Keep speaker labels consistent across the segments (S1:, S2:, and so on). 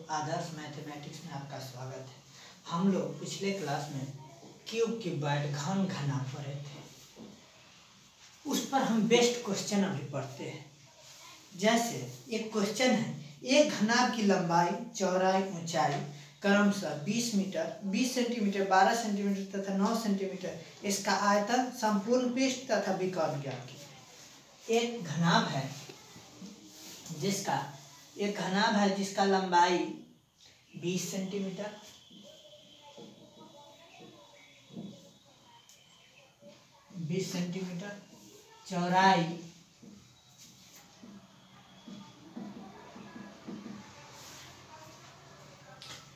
S1: आदर्श mathematics में आपका स्वागत है। हम लोग पिछले क्लास में क्यूबिक घन घना पढ़े थे, उस पर हम बेस्ट क्वेश्चन अभी पढ़ते हैं। जैसे एक क्वेश्चन है, एक घनाभ की लंबाई, चौड़ाई, ऊंचाई क्रमशः 20 मीटर, 20 सेंटीमीटर, 12 सेंटीमीटर तथा 9 सेंटीमीटर, इसका आयतन, संपूर्ण पृष्ठ तथा विकर्ण ज्ञात कीजिए। एक घनाभ है जिसका लंबाई 20 सेंटीमीटर,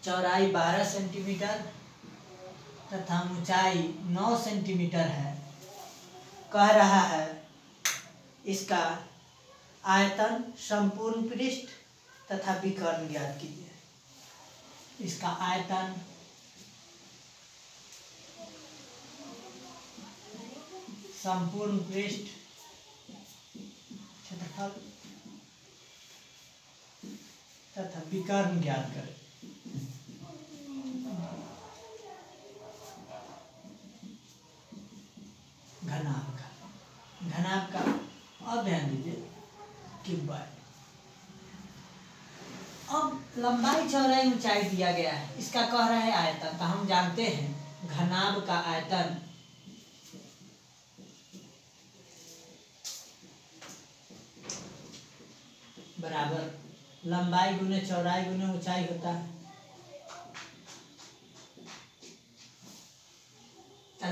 S1: चौड़ाई 12 सेंटीमीटर तथा ऊंचाई 9 सेंटीमीटर है। कह रहा है इसका आयतन, संपूर्ण पृष्ठ तथा विकर्ण ज्ञात कीजिए। इसका आयतन, संपूर्ण पृष्ठ, क्षेत्रफल तथा विकर्ण ज्ञात करें। घनाभ का अब ध्यान दीजिए क्यूबिक। अब लंबाई, चौड़ाई, ऊंचाई दिया गया है, इसका कह रहा है आयतन। तो हम जानते हैं घनाभ का आयतन बराबर लंबाई गुने चौड़ाई गुने ऊंचाई होता है।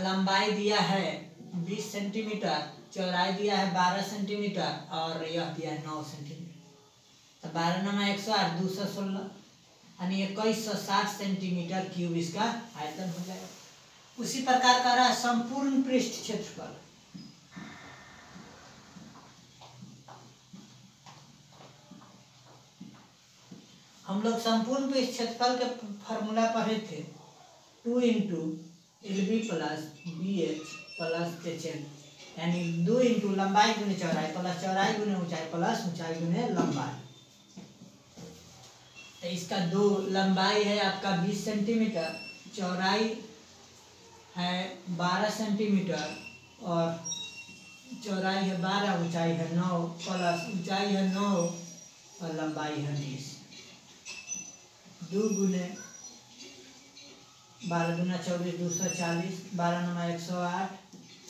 S1: लंबाई दिया है 20 सेंटीमीटर, चौड़ाई दिया है 12 सेंटीमीटर और यह दिया है 9 सेंटीमीटर। तो 12 × 108 216 यानी 2160 सेंटीमीटर क्यूब इसका आयतन हो जाएगा। उसी प्रकार का रहा संपूर्ण पृष्ठ क्षेत्रफल। हम लोग संपूर्ण पृष्ठ क्षेत्रफल के फॉर्मूला पढ़े थे, 2 × LB + BH + HL, यानी 2 × लंबाई गुने चौड़ाई प्लस चौड़ाई गुने ऊंचाई प्लस ऊंचाई गुने लंबाई। तो इसका लंबाई है आपका 20 सेंटीमीटर, चौड़ाई है 12 सेंटीमीटर और चौड़ाई है 12, ऊंचाई है 9 प्लस ऊंचाई है 9 और लंबाई है 20। 2 × 12 × 24 240, 12 × 108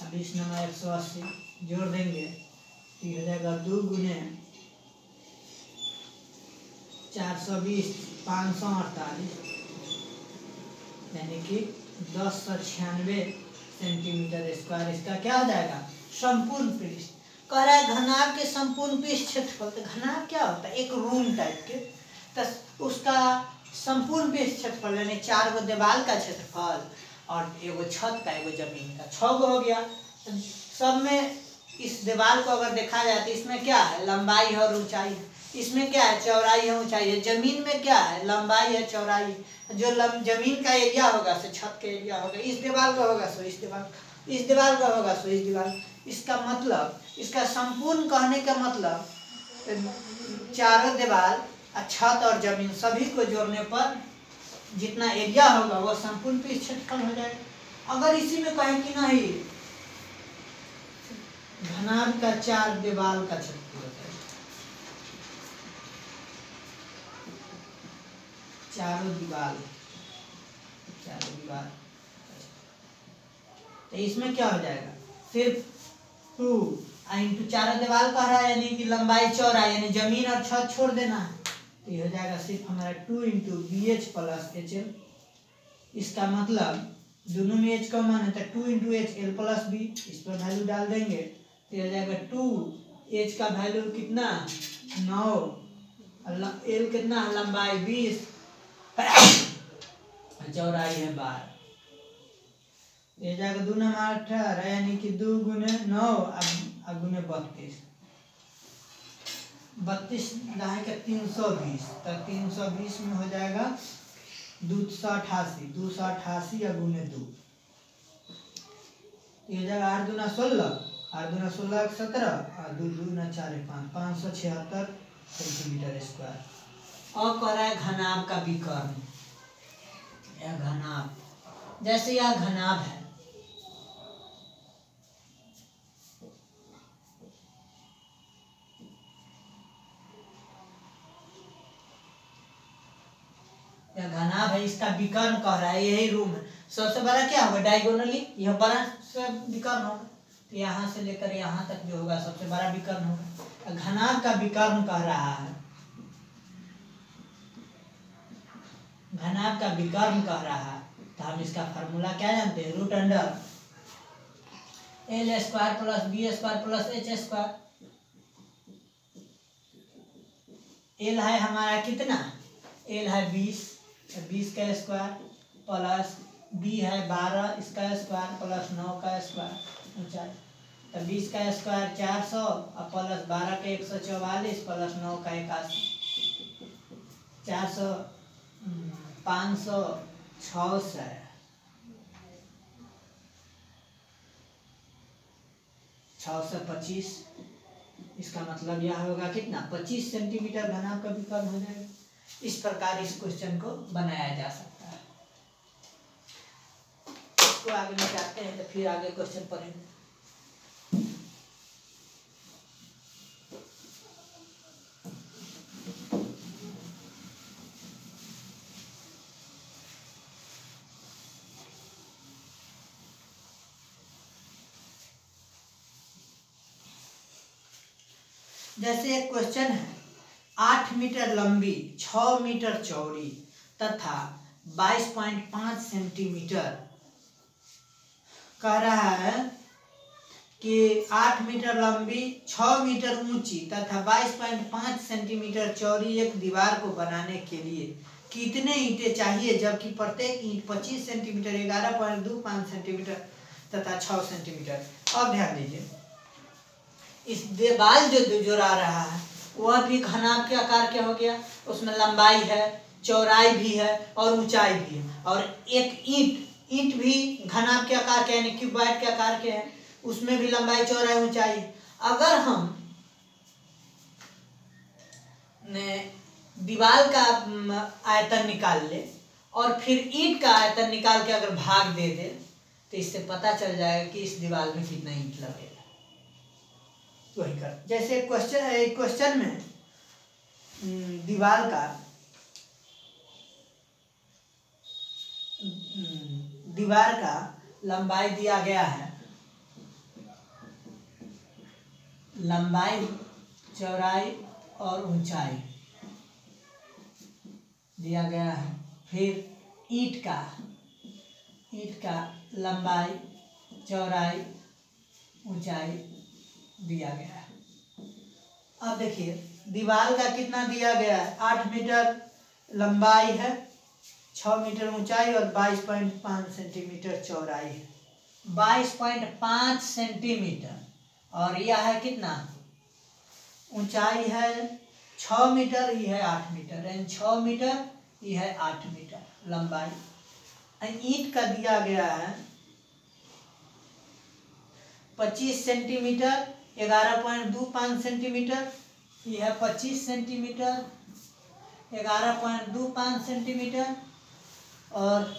S1: और 20 × 180 जोड़ देंगे तो हो जाएगा 2 × 420 548, यानी कि 1096 सेंटीमीटर स्क्वायर इसका क्या हो जाएगा, संपूर्ण पृष्ठ। कह रहा है घनाभ के संपूर्ण पृष्ठ क्षेत्रफल। तो घनाभ क्या होता है, एक रूम टाइप के, तो उसका संपूर्ण पृष्ठ क्षेत्रफल यानी 4 गो दीवार का क्षेत्रफल और एगो छत का, एगो जमीन का, 6 गो हो गया। तो सब में इस दीवार को अगर देखा जाए तो इसमें क्या है, लंबाई है और ऊंचाई है। इसमें क्या है, चौड़ाई है ऊंचाई है। जमीन में क्या है, लंबाई है चौड़ाई। जो जमीन का एरिया होगा सो छत का एरिया होगा। इस दीवार का होगा सो इस दीवार, इस दीवार का होगा सो इस दीवार। इसका मतलब, इसका संपूर्ण कहने का मतलब चारों दीवार, छत और जमीन सभी को जोड़ने पर जितना एरिया होगा वो संपूर्ण पृष्ठ क्षेत्रफल हो जाएगा। अगर इसी में कहें कि नहीं, घनाभ का 4 दीवार का क्षेत्रफल होता है, चारों दीवार, तो इसमें क्या हो जाएगा, सिर्फ 2 × चारों दीवार कह रहा है, यानी कि लंबाई चौड़ाई, यानी जमीन और छत छोड़ देना है। तो ये हो जाएगा सिर्फ हमारा 2 × BH + HL। इसका मतलब दोनों में H कॉमन है, तो 2 × H L + B, इस पर वैल्यू डाल देंगे तो ये हो जाएगा 2H का वैल्यू कितना, 9, L कितना है, लंबाई 20, चौड़ाई है 12। ये जाएगा 2 × 18, यानी कि 2 × 9 गुने 32, 32 दाएं का 320, तो 320 में हो जाएगा 288, 288 या गुने 2, ये हो जाएगा 8 × 16, 8 × 16 17 और 2 × 2 = 4 5 576 सेंटीमीटर स्क्वायर। और कह रहा है घनाभ का विकर्ण, यह घनाभ, जैसे यह घनाभ है, यह घनाभ है, इसका विकर्ण कह रहा है, यही रूम है। सबसे बड़ा क्या होगा डायगोनली, यह बड़ा से विकर्ण होगा, तो यहाँ से लेकर यहाँ तक जो होगा सबसे बड़ा विकर्ण होगा। घनाभ का विकर्ण कह रहा है, घनाभ का विकर्ण कह रहा है, तो हम इसका फार्मूला क्या जानते हैं, root under L square plus B square plus H square. L है हमारा कितना, एल है 20, 20 का स्क्वायर प्लस बी है 12 इसका स्क्वायर प्लस 9 का स्क्वायर ऊंचाई, तो 20 का स्क्वायर 400 और प्लस 12 का 144 प्लस 9 का 81, 400 500 600 625, इसका मतलब यह होगा कितना 25 सेंटीमीटर घनाभ का विकर्ण हो जाएगा। इस प्रकार इस क्वेश्चन को बनाया जा सकता है। इसको आगे निकालते हैं तो फिर आगे क्वेश्चन पढ़ेंगे। जैसे एक क्वेश्चन है, 8 मीटर लंबी 6 मीटर चौड़ी तथा 22.5 सेंटीमीटर कह रहा है कि 8 मीटर लंबी 6 मीटर ऊंची तथा 22.5 सेंटीमीटर चौड़ी एक दीवार को बनाने के लिए कितने ईंटें चाहिए, जबकि प्रत्येक ईंट 25 सेंटीमीटर 11.25 सेंटीमीटर तथा 6 सेंटीमीटर। अब ध्यान दीजिए, इस दीवार जो जोड़ा रहा है वह भी घनाभ के आकार के हो गया, उसमें लंबाई है, चौड़ाई भी है और ऊंचाई भी है, और एक ईंट भी घनाभ के आकार के यानी क्यूबॉइड के आकार के हैं, उसमें भी लंबाई चौड़ाई ऊंचाई। अगर हम दीवार का आयतन निकाल ले और फिर ईंट का आयतन निकाल के अगर भाग दे दे तो इससे पता चल जाएगा कि इस दीवार में कितना ईंट लगेगा। वही कर, जैसे क्वेश्चन में दीवार का लंबाई दिया गया है, लंबाई चौड़ाई और ऊंचाई दिया गया है, फिर ईंट का लंबाई चौड़ाई ऊंचाई दिया गया है। अब देखिए दीवार का कितना दिया गया है, 8 मीटर लंबाई है, 6 मीटर ऊंचाई और 22.5 सेंटीमीटर चौड़ाई है, 22.5 सेंटीमीटर, और यह है कितना ऊंचाई है 6 मीटर, यह है 8 मीटर, यानी 6 मीटर यह है 8 मीटर लंबाई। ईंट का दिया गया है 25 सेंटीमीटर 11.25 सेंटीमीटर, यह है 25 सेंटीमीटर 11.25 सेंटीमीटर और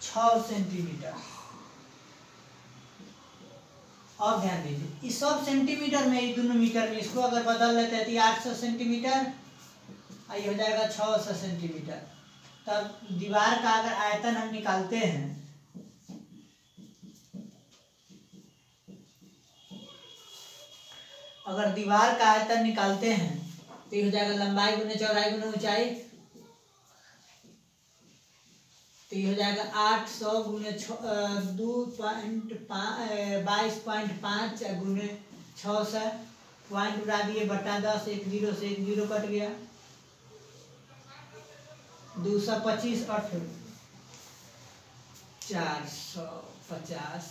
S1: 6 सेंटीमीटर। और ध्यान दीजिए इस सब सेंटीमीटर में, ये दोनों मीटर में इसको अगर बदल लेते हैं तो 800 सेंटीमीटर, ये हो जाएगा 600 सेंटीमीटर। तब दीवार का अगर आयतन हम निकालते हैं, अगर दीवार का आयतन निकालते हैं तो ये हो जाएगा लंबाई गुने चौड़ाई गुने ऊंचाई, तो ये हो जाएगा 800 गुने 22.5 गुने 600, पॉइंट उड़ा दिए बटा 10, 1 0 से 1 0 कट गया, 225 8 450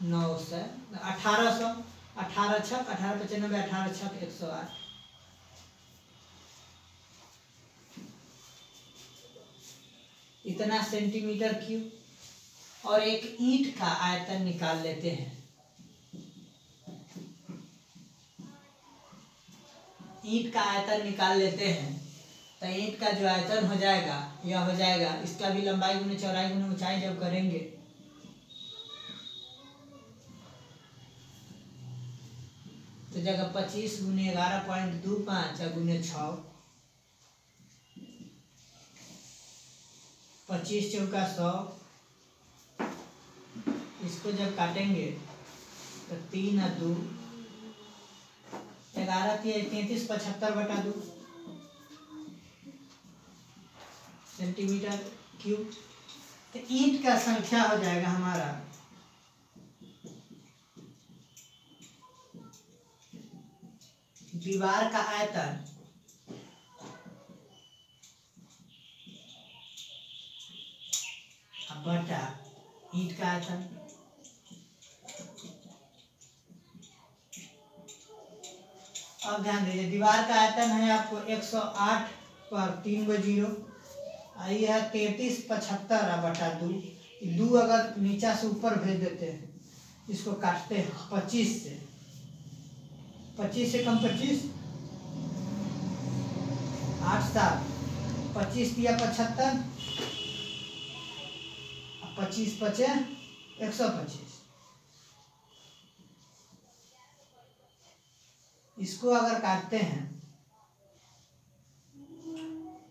S1: 900 1800 18 छक 1895 18 छक 108। इतना सेंटीमीटर क्यूब। और एक ईंट का आयतन निकाल लेते हैं, ईंट का आयतन निकाल लेते हैं। तो ईंट का जो आयतन हो जाएगा यह हो जाएगा, इसका भी लंबाई गुने चौड़ाई गुने ऊंचाई जब करेंगे तो जगह 25 गुने 11.25 या गुने 6, 25 चौका 100, इसको जब काटेंगे तो 3 और 2 11 33 75/2 सेंटीमीटर क्यूब। तो ईंट का संख्या हो जाएगा हमारा दीवार का आयतन बटा ईंट का आयतन। अब ध्यान दीजिए, दीवार का आयतन है आपको 108 पर 3 गो 0, आई है 33/75/2। 2 अगर नीचा से ऊपर भेज देते हैं, इसको काटते हैं 25 से, 25 से कम 25, 8 7 25 दिया 75, 25 बचे 125। इसको अगर काटते हैं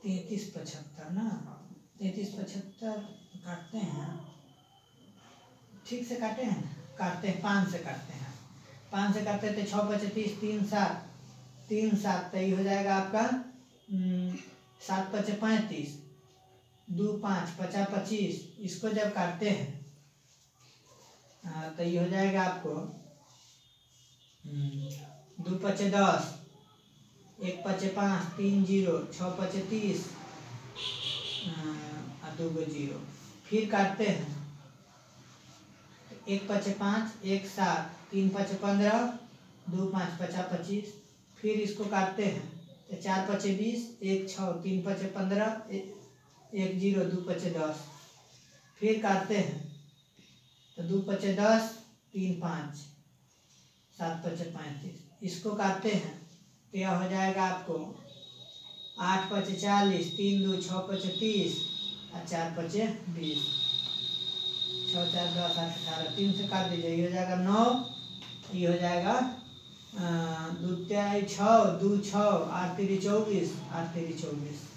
S1: 33/75 ना, 33/75 काटते हैं, ठीक से काटे हैं, काटते हैं 5 से काटते हैं, 5 से काटते हैं तो 6 बचे 30, 3 7 3 7, तो ये हो जाएगा आपका 7 बचे 35, 2 5 50 25। इसको जब काटते हैं तो ये हो जाएगा आपको 2 बचे 10, 1 बचे 5, 3 0, 6 बचे 30 और 2 गो 0। फिर काटते हैं 1 बचे 5, 1 7, 3 बचे 15, 2 5 50 25। फिर इसको काटते हैं तो 4 बचे 20, 1 6, 3 बचे 15, 1 0, 2 बचे 10। फिर काटते हैं तो 2 बचे 10, 3 5, 7 बचे 35। इसको काटते हैं तो यह हो जाएगा आपको 8 बचे 40, 3 2 6 बचे 30 और 4 बचे 20, 6 4 10 8 18, 3 से काट दीजिए, ये हो जाएगा 9, ये हो जाएगा 2 3 6, 2 6, 8 3 24, 8 3 24।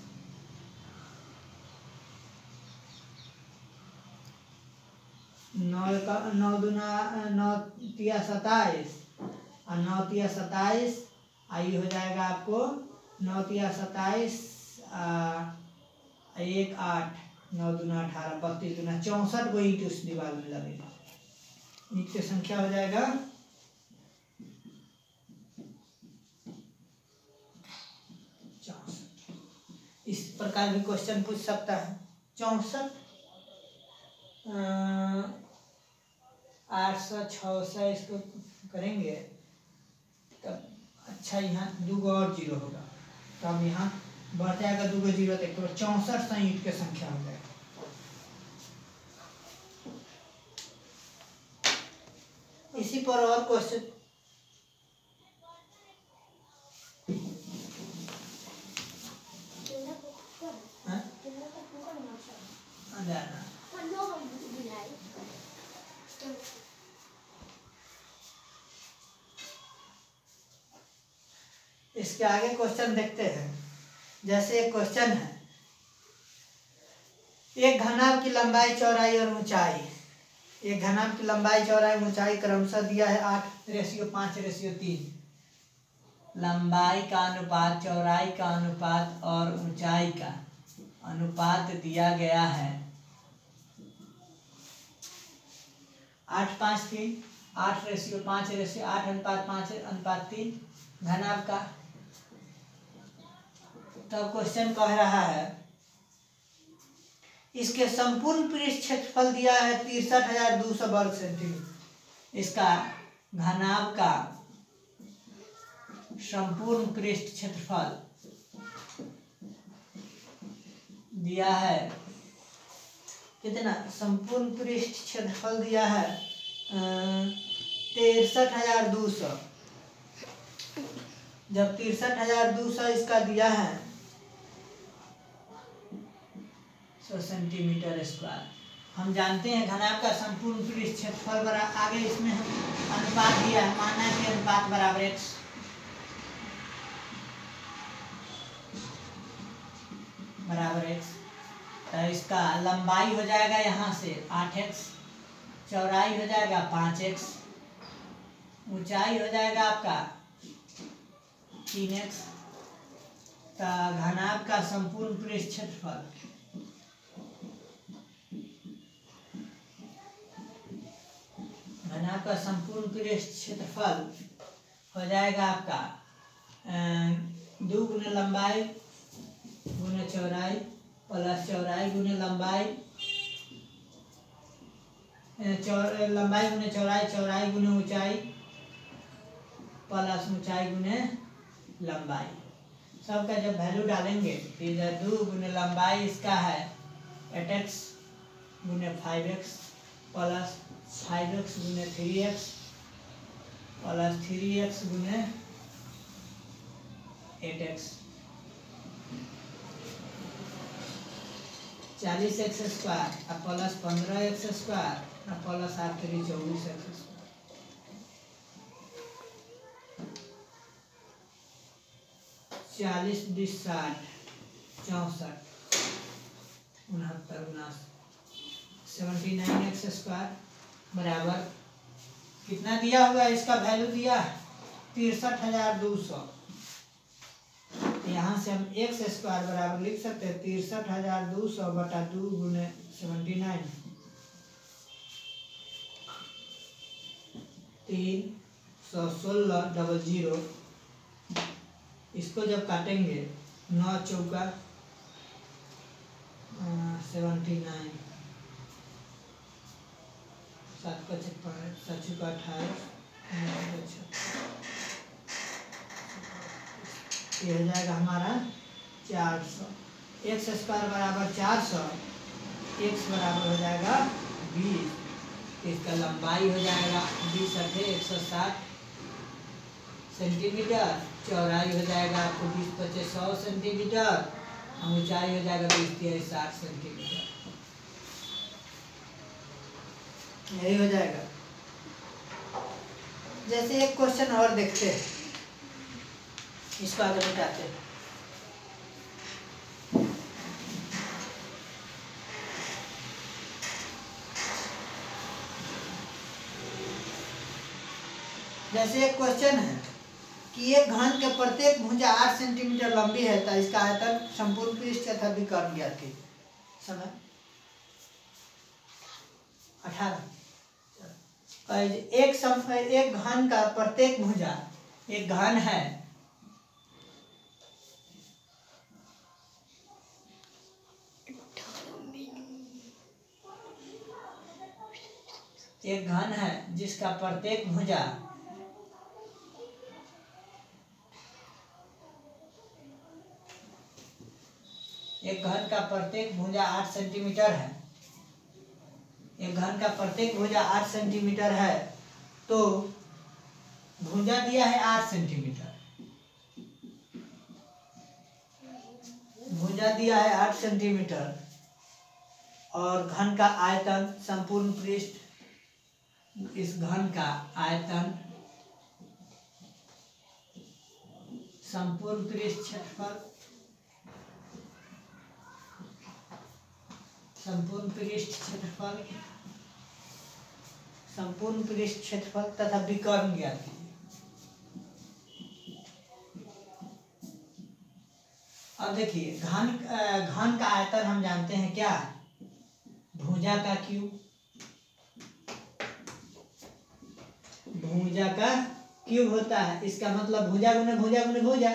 S1: 9 दूना 9 तिया 27 और 9 तिया 27, आई हो जाएगा आपको 9 तिया 27 1 8, 9 दूना 18, 32 दूना 64 गो ईंट उस दीवार में लगेगा। ईंट की संख्या हो जाएगा 64। इस प्रकार भी क्वेश्चन पूछ सकता है। 64 800 600 इसको करेंगे तब अच्छा, यहाँ 2 गो और 0 होगा तो अब यहाँ बढ़ जाएगा 2 गो 0 तक, तो 64 ईंट की संख्या हो जाएगा। इसी पर और क्वेश्चन इसके आगे क्वेश्चन देखते हैं। जैसे एक क्वेश्चन है, एक घनाभ की लंबाई चौड़ाई और ऊंचाई, एक घनाभ की लंबाई चौड़ाई ऊंचाई क्रमशः दिया है 8:5:3। लंबाई का अनुपात चौड़ाई का अनुपात और ऊंचाई का अनुपात दिया गया है 8:5:3, 8:5:8:5:3 घनाभ का। तब क्वेश्चन कह रहा है इसके संपूर्ण पृष्ठ क्षेत्रफल दिया है 63,200 वर्ग सेंटीमीटर। इसका घनाभ का संपूर्ण पृष्ठ क्षेत्रफल दिया है कितना? संपूर्ण पृष्ठ क्षेत्रफल दिया है 63,200। जब 63,200 इसका दिया है 100 सेंटीमीटर स्क्वायर, हम जानते हैं घनाभ का संपूर्ण पृष्ठ क्षेत्रफल बराबर, आगे इसमें हम अनुपात दिया है, मानना है कि अनुपात बराबर x बराबर x, तो इसका लंबाई हो जाएगा यहाँ से 8x, चौड़ाई हो जाएगा 5x, ऊंचाई हो जाएगा आपका 3x, तो घनाभ का संपूर्ण पृष्ठ क्षेत्रफल घनाभ का संपूर्ण पृष्ठ क्षेत्रफल हो जाएगा आपका 2 गुने लंबाई गुने चौड़ाई प्लस चौड़ाई गुने लंबाई, लंबाई गुने चौड़ाई, चौड़ाई गुने ऊंचाई प्लस ऊंचाई गुने लंबाई। सबका जब वैल्यू डालेंगे तो इधर 2 गुने लंबाई इसका है 8x गुने 5x प्लस 5x गुने 3x प्लस 3x गुने 8x, 40x square plus 15x square plus 8 3 24x square, 40 20 60 64 69 79 79x square बराबर कितना दिया हुआ है, इसका वैल्यू दिया 63,200। यहाँ से हम x स्क्वायर बराबर लिख सकते हैं 63,200 बटा 2 गुने 79, 316 00। इसको जब काटेंगे 9 चौका 79, 7 का 7 चौका 28, ये हो जाएगा हमारा 400। x स्क्वायर बराबर 400, x बराबर हो जाएगा 20, इसका लंबाई हो जाएगा 20 × 160 सेंटीमीटर, चौड़ाई हो जाएगा आपको 20 × 25 100 सेंटीमीटर, और ऊंचाई हो जाएगा 20 × 3 60 सेंटीमीटर, यही हो जाएगा। जैसे एक क्वेश्चन और देखते हैं, इसको आगे बताते हैं। जैसे एक क्वेश्चन है कि एक घन के प्रत्येक भुजा 8 सेंटीमीटर लंबी है, तो इसका आयतन संपूर्ण पृष्ठ तथा विकर्ण ज्ञात कीजिए। समय 18। एक घन का प्रत्येक भुजा, एक घन है एक घन है जिसका प्रत्येक भुजा एक घन का प्रत्येक भुजा 8 सेंटीमीटर है, एक घन का प्रत्येक भुजा 8 सेंटीमीटर है, तो भुजा दिया है 8 सेंटीमीटर, भुजा दिया है 8 सेंटीमीटर, और घन का आयतन संपूर्ण पृष्ठ, इस घन का आयतन संपूर्ण पृष्ठ क्षेत्रफल, संपूर्ण पृष्ठ क्षेत्रफल तथा विकर्ण ज्ञात कीजिए। अब देखिए घन का आयतन हम जानते हैं क्या, भुजा का क्यूब, भुजा का क्यूब होता है, इसका मतलब भुजा गुने भुजा गुने भुजा।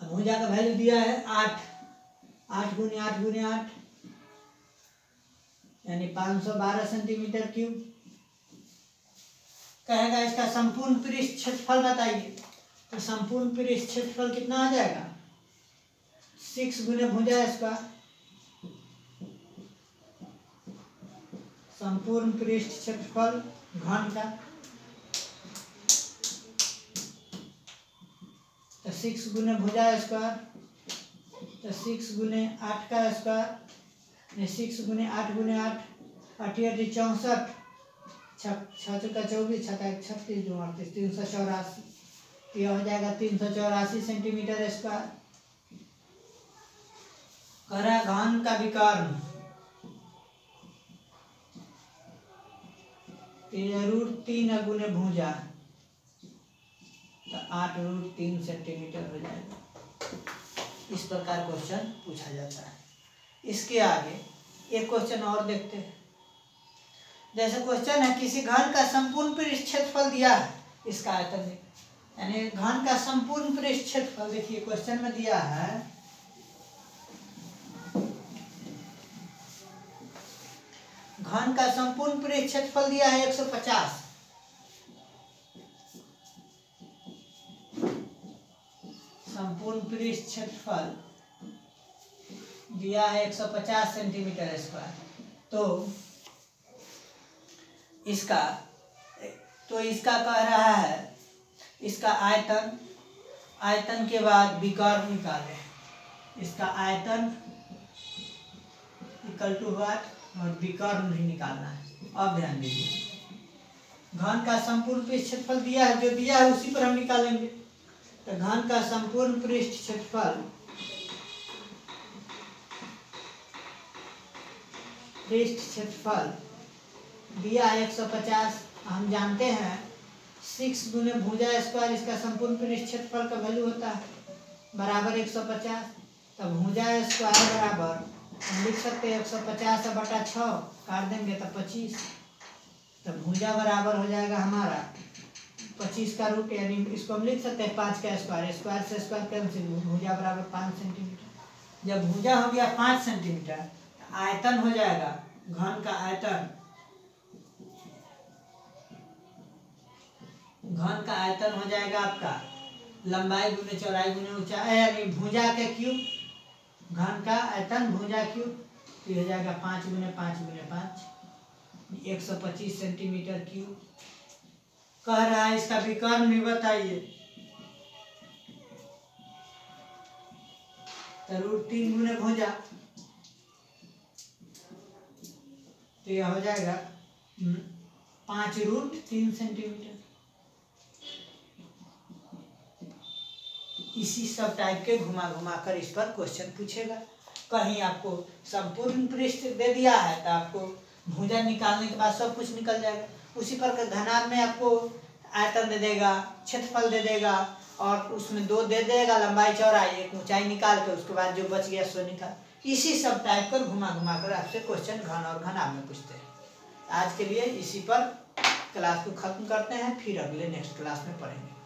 S1: भुजा का वैल्यू दिया है 8, 8 गुने 8 गुने 8 यानी 512 सेंटीमीटर क्यूब। कहेगा इसका संपूर्ण पृष्ठ क्षेत्रफल बताइए, तो संपूर्ण पृष्ठ क्षेत्रफल कितना आ जाएगा, 6 गुने भुजा स्क्वायर, संपूर्ण पृष्ठ क्षेत्रफल घन का तो 6 गुने भुजा स्क्वायर, तो 6 गुने 8 का स्क्वायर, 6 गुने 8 गुने 8, 8 8 64, 6 चौका 24, 6 1 36, 2 38, 384। यह हो जाएगा 384 सेंटीमीटर स्क्वायर। कह रहा है घन का विकर्ण √3 गुने भुजा, तो 8√3 सेंटीमीटर हो जाएगा। इस प्रकार क्वेश्चन पूछा जाता है। इसके आगे एक क्वेश्चन और देखते हैं। जैसे क्वेश्चन है किसी घन का संपूर्ण पृष्ठ क्षेत्रफल दिया है, इसका आयतन यानी घन का संपूर्ण पृष्ठ क्षेत्रफल। देखिए क्वेश्चन में दिया है घन का संपूर्ण पृष्ठ क्षेत्रफल दिया है 150। संपूर्ण पृष्ठ क्षेत्रफल दिया है 150 सेंटीमीटर स्क्वायर। तो इसका कह रहा है इसका आयतन के बाद विकर्ण निकाले। इसका आयतन इक्वल टू व्हाट, और विकर्ण भी निकालना है। अब ध्यान दीजिए घन का संपूर्ण पृष्ठ क्षेत्रफल दिया है, जो दिया है उसी पर हम निकालेंगे। तो घन का संपूर्ण पृष्ठ क्षेत्रफल दिया है 150। हम जानते हैं 6 गुने भुजा स्क्वायर इसका संपूर्ण पृष्ठ क्षेत्रफल का वैल्यू होता है बराबर 150। तब भुजा स्क्वायर बराबर हम लिख सकते हैं 150/6 काट देंगे तो 25। तब भुजा बराबर हो जाएगा हमारा 25 का रूट, यानी इसको हम लिख सकते हैं 5 का स्क्वायर, स्क्वायर से स्क्वायर कैंसिल, भुजा बराबर 5 सेंटीमीटर। जब भुजा हो गया 5 सेंटीमीटर, आयतन हो जाएगा घन का आयतन हो जाएगा आपका लंबाई गुने चौड़ाई गुने ऊंचाई, यानी भुजा के क्यूब। घन का आयतन भुजा क्यूब, तो हो जाएगा 5 गुने 5 गुने 5, 125 सेंटीमीटर क्यूब। कह रहा है इसका विकर्ण भी बताइए। तो √3 गुने भुजा, तो यह हो जाएगा 5√3 सेंटीमीटर। इसी सब टाइप के घुमा घुमा कर इस पर क्वेश्चन पूछेगा। कहीं आपको संपूर्ण पृष्ठ दे दिया है तो आपको भुजा निकालने के बाद सब कुछ निकल जाएगा। उसी प्रकार घनाभ में आपको आयतन दे देगा, क्षेत्रफल दे देगा, और उसमें 2 दे देगा लंबाई चौड़ाई, एक ऊंचाई निकाल के उसके बाद जो बच गया सो निकाल। इसी सब टाइप कर घुमा घुमा कर आपसे क्वेश्चन घन और घनाभ में पूछते हैं। आज के लिए इसी पर क्लास को खत्म करते हैं, फिर अगले नेक्स्ट क्लास में पढ़ेंगे।